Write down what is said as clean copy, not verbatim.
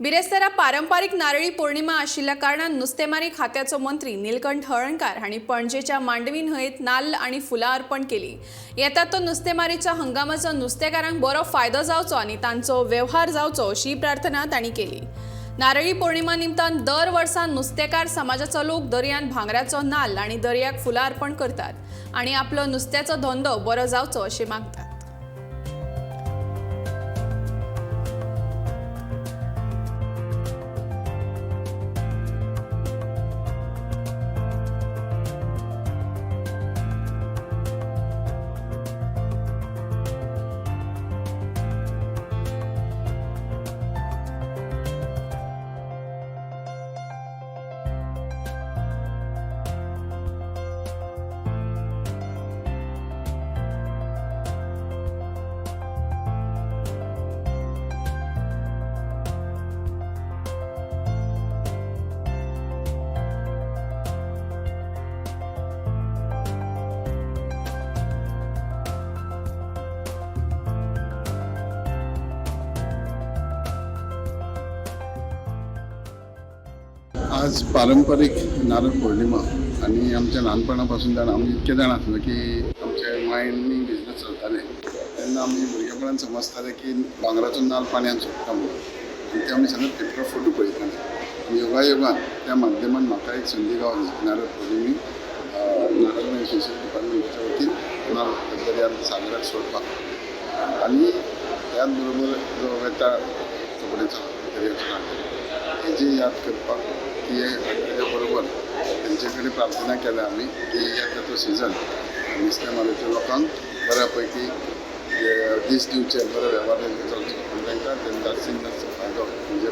बिरेस्तारा पारंपारिक नारळी पौर्णिमा आशिल्ल्या कारणान नुस्तेमारी खात्याचो मंत्री नीलकंठ हळणकार हांणी पणजेच्या मांडवी न्हंयेत नाल्ल आनी फुलां अर्पण केली। येता तो नुस्तेमारीच्या हंगामाचो नुस्तेकारांक बरो फायदो जावचो आनी तांचो वेव्हार जावचो अशी प्रार्थना तांणी केली। नारळी पौर्णिमा निमतान दर वर्सा नुस्तेकार समाजाचो लोक दर्यान भांगराचो नाल्ल आनी दर्याक फुलां अर्पण करतात आनी आपलो नुस्त्याचो धंदो बरो जावचो अशें मागतात। आज पारंपरिक नारळ पौर्णिमा आणि आमच्या ल्हानपणापासून आम्ही इतके जाण आसलो की आमचे मायंडनी बिझनेस चलताले तेन्ना आमी भुरगेपणान समजताले की भांगराचो नाल्ल पाण्यान सोडटा म्हणून आनी ते आमी सगळे पेपर फोटो पळयताले। योगायोगान त्या माध्यमान म्हाका एक संदी गावली नारळ पौर्णिमेक नारळ फिशर डिपार्टमेंटाच्या वतीन नाल्ल दर्यान सागराक सोडपाक आनी त्याच बरोबर जो वेताळ कपड्याचो दर्याचो नाल्ल हेजी याद करपाक ताच्या बरोबर तेंचे कडेन प्रार्थना केल्या आमी की येता तो सिजन नुस्तेमारीच्या लोकांक बऱ्या पैकी दीस दिवचे बरे वेव्हार चलचो आनी तांकां जास्तीत जास्त फायदो म्हणजे